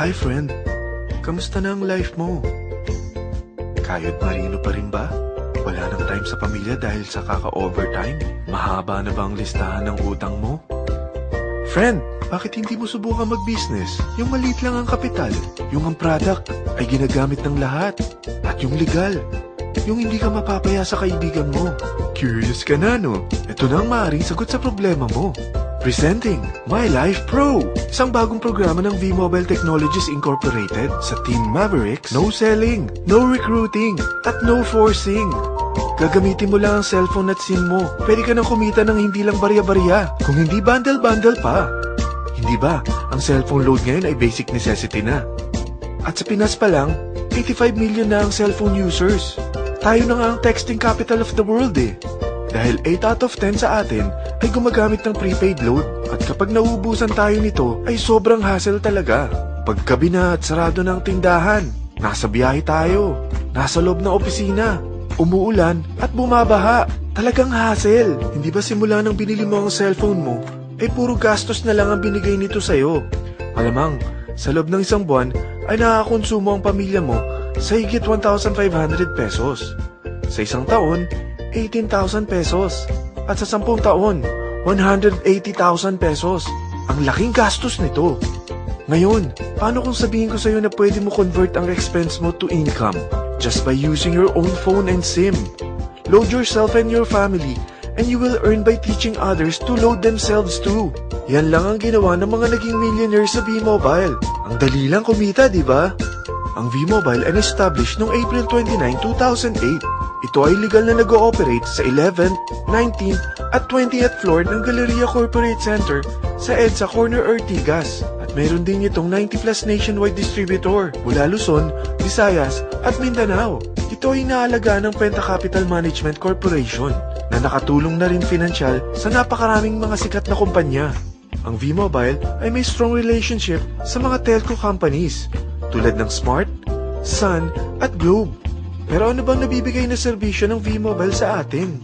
Hi friend, kamusta na ang life mo? Kayod marino pa rin ba? Wala nang time sa pamilya dahil sa kaka-overtime? Mahaba na ba ang listahan ng utang mo? Friend, bakit hindi mo subukan mag-business? Yung maliit lang ang kapital, yung ang product ay ginagamit ng lahat, at yung legal, yung hindi ka mapapaya sa kaibigan mo. Curious ka na, no? Ito na ang maaaring sagot sa problema mo. Presenting My Life Pro, isang bagong programa ng V-Mobile Technologies Incorporated. Sa Team Mavericks, no selling, no recruiting, at no forcing. Gagamitin mo lang ang cellphone at SIM mo. Pwede ka nang kumita ng hindi lang barya-barya, kung hindi bundle-bundle pa. Hindi ba, ang cellphone load ngayon ay basic necessity na. At sa Pinas pa lang, 85 million na ang cellphone users. Tayo na nga ang texting capital of the world eh. Dahil 8 out of 10 sa atin ay gumagamit ng prepaid load. At kapag nauubusan tayo nito ay sobrang hassle talaga. Paggabi na at sarado ng tindahan, nasa biyahe tayo, nasa loob ng opisina, umuulan at bumabaha. Talagang hassle. Hindi ba simula nang binili mo ang cellphone mo, ay puro gastos na lang ang binigay nito sa'yo. Malamang, sa loob ng isang buwan ay nakakakonsumo ang pamilya mo sa higit 1,500 pesos. Sa isang taon, 18,000 pesos. At sa 10 taon, 180,000 pesos. Ang laking gastos nito. Ngayon, paano kung sabihin ko sa'yo na pwede mo convert ang expense mo to income just by using your own phone and SIM? Load yourself and your family and you will earn by teaching others to load themselves too. Yan lang ang ginawa ng mga naging millionaires sa V-Mobile. Ang dali lang kumita, di ba? Ang V-Mobile ay established noong April 29, 2008. Ito ay legal na nag-ooperate sa 11th, 19th at 20th floor ng Galleria Corporate Center sa EDSA Corner Ortigas. At meron din itong 90+ nationwide distributor mula Luzon, Visayas at Mindanao. Ito ay inaalagaan ng Penta Capital Management Corporation na nakatulong na rin pinansyal sa napakaraming mga sikat na kumpanya. Ang V-Mobile ay may strong relationship sa mga telco companies tulad ng Smart, Sun at Globe. Pero ano bang nabibigay na serbisyo ng V-Mobile sa atin?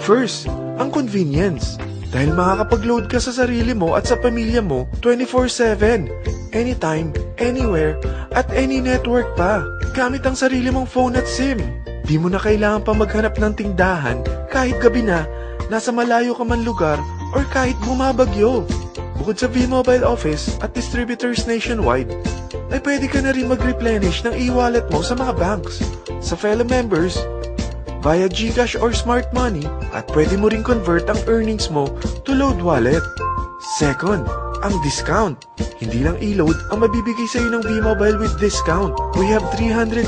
First, ang convenience. Dahil makakapag-load ka sa sarili mo at sa pamilya mo 24/7, anytime, anywhere, at any network pa. Gamit ang sarili mong phone at SIM. Di mo na kailangan pa maghanap ng tindahan kahit gabi na, nasa malayo ka man lugar, or kahit bumabagyo. Bukod sa V-Mobile office at distributors nationwide, ay pwede ka na rin mag-replenish ng e-wallet mo sa mga banks, sa fellow members, via GCash or Smart Money, at pwede mo rin convert ang earnings mo to load wallet. Second, ang discount. Hindi lang e-load ang mabibigay sa iyo ng V-Mobile with discount. We have 350+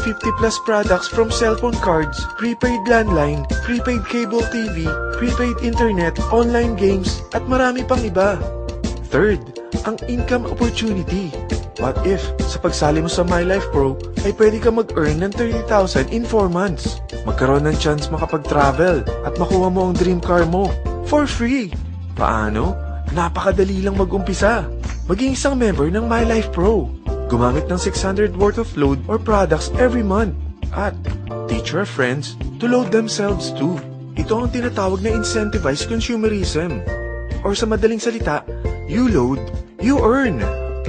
products from cellphone cards, prepaid landline, prepaid cable TV, prepaid internet, online games, at marami pang iba. Third, ang income opportunity. What if, sa pagsali mo sa My Life Pro, ay pwede ka mag-earn ng 30,000 in 4 months? Magkaroon ng chance makapag-travel at makuha mo ang dream car mo for free. Paano? Napakadali lang mag-umpisa. Maging isang member ng My Life Pro. Gumamit ng 600 worth of load or products every month. At teach your friends to load themselves too. Ito ang tinatawag na incentivized consumerism. Or sa madaling salita, you load, you earn.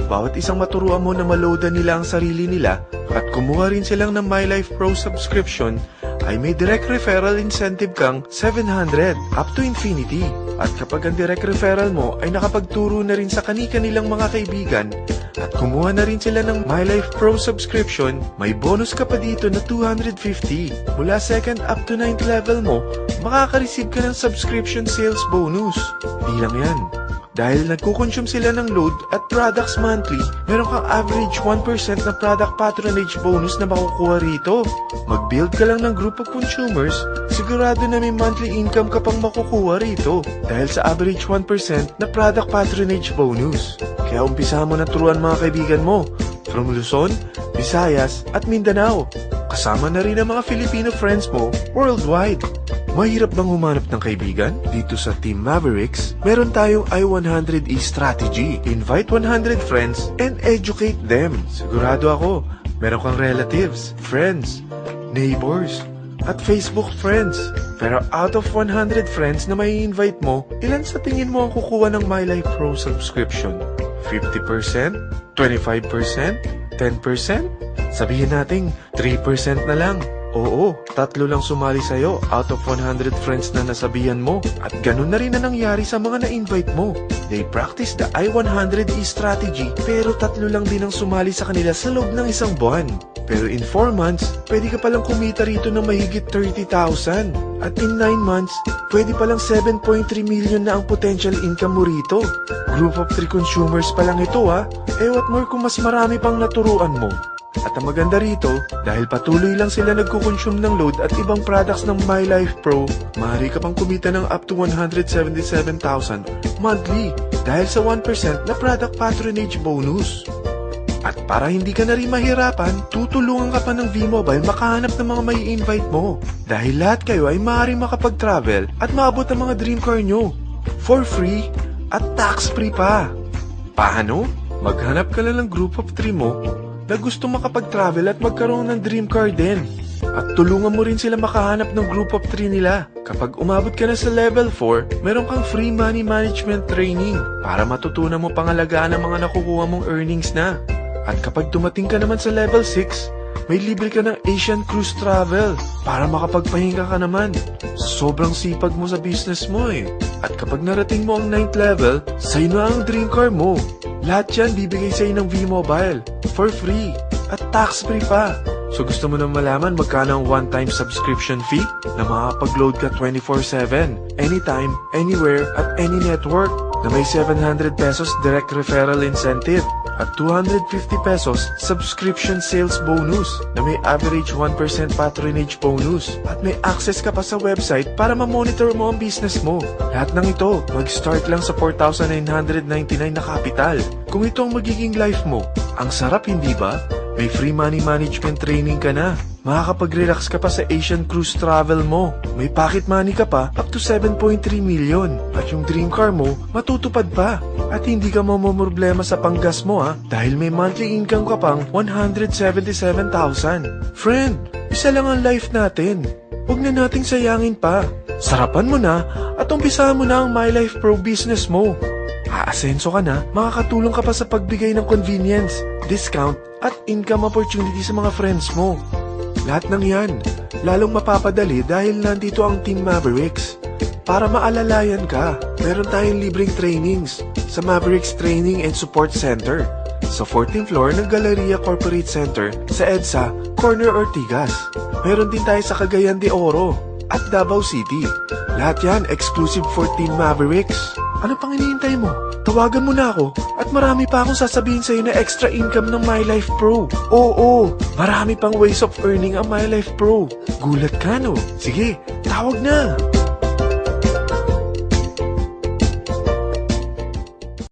Bawat isang maturuan mo na maloadan nila ang sarili nila at kumuha rin silang ng My Life Pro subscription, ay may direct referral incentive kang 700 up to infinity. At kapag ang direct referral mo ay nakapagturo na rin sa kani-kanilang mga kaibigan at kumuha na rin sila ng My Life Pro subscription, may bonus ka pa dito na 250. Mula 2nd up to 9th level mo, makaka-receive ka ng subscription sales bonus. Di lang yan. Dahil nagkukonsume sila ng load at products monthly, meron kang average 1% na product patronage bonus na makukuha rito. Mag-build ka lang ng group of consumers, sigurado na may monthly income ka pang makukuha rito dahil sa average 1% na product patronage bonus. Kaya umpisahan mo na turuan mga kaibigan mo from Luzon, Visayas at Mindanao. Kasama na rin ang mga Filipino friends mo worldwide. Mahirap bang humanap ng kaibigan? Dito sa Team Mavericks, meron tayong I100E strategy. Invite 100 friends and educate them. Sigurado ako, meron kang relatives, friends, neighbors, at Facebook friends. Pero out of 100 friends na may invite mo, ilan sa tingin mo ang kukuha ng My Life Pro subscription? 50%? 25%? 10%? Sabihin nating 3% na lang. Oo, 3 lang sumali sa'yo out of 100 friends na nasabihan mo. At ganun na rin na nangyari sa mga na-invite mo. They practice the I-100E strategy pero 3 lang din ang sumali sa kanila sa loob ng 1 buwan. Pero in 4 months, pwede ka palang kumita rito ng mahigit 30,000. At in 9 months, pwede palang 7.3 million na ang potential income mo rito. Group of 3 consumers pa lang ito ha. What more kung mas marami pang naturuan mo. At ang maganda rito, dahil patuloy lang sila nagkukonsume ng load at ibang products ng My Life Pro, maaari ka pang kumita ng up to 177,000 monthly dahil sa 1% na product patronage bonus. At para hindi ka na rin mahirapan, tutulungan ka pa ng V-Mobile makahanap ng mga may invite mo. Dahil lahat kayo ay maaaring makapag-travel at maabot ang mga dream car nyo. For free at tax-free pa. Paano? Maghanap ka lang ng group of 3 mo na gusto makapag-travel at magkaroon ng dream car din. At tulungan mo rin sila makahanap ng group of 3 nila. Kapag umabot ka na sa level 4, meron kang free money management training para matutunan mo pangalagaan ang mga nakukuha mong earnings na. At kapag dumating ka naman sa level 6, may libre ka ng Asian Cruise Travel para makapagpahinga ka naman. Sobrang sipag mo sa business mo eh. At kapag narating mo ang 9th level, sa'yo na ang dream car mo. Lahat yan bibigay sa'yo ng V-Mobile for free at tax-free pa. So gusto mo nang malaman magkano ang one-time subscription fee na makakapag-load ka 24/7, anytime, anywhere, at any network na may 700 pesos direct referral incentive at 250 pesos subscription sales bonus na may average 1% patronage bonus at may access ka pa sa website para ma-monitor mo ang business mo. Lahat ng ito, mag-start lang sa 4,999 na capital. Kung ito ang magiging life mo, ang sarap hindi ba? May free money management training ka na. Makakapag-relax ka pa sa Asian Cruise Travel mo. May pocket money ka pa up to 7.3 million. At yung dream car mo, matutupad pa. At hindi ka mamomroblema sa panggas mo ha, dahil may monthly income ka pang 177,000. Friend, isa lang ang life natin. Huwag na nating sayangin pa. Sarapan mo na at umpisahan mo na ang My Life Pro business mo. Aasenso ka na, makakatulong ka pa sa pagbigay ng convenience, discount, at income opportunity sa mga friends mo. Lahat ng yan, lalong mapapadali dahil nandito ang Team Mavericks. Para maalalayan ka, meron tayong libreng trainings sa Mavericks Training and Support Center sa 14th floor ng Galleria Corporate Center sa EDSA, Corner Ortigas. Meron din tayo sa Cagayan de Oro at Davao City. Lahat yan exclusive for Team Mavericks. Ano pang hinihintay mo? Tawagan mo na ako at marami pa akong sasabihin sa'yo na extra income ng My Life Pro. Oo, marami pang ways of earning ang My Life Pro. Gulat ka no? Sige, tawag na!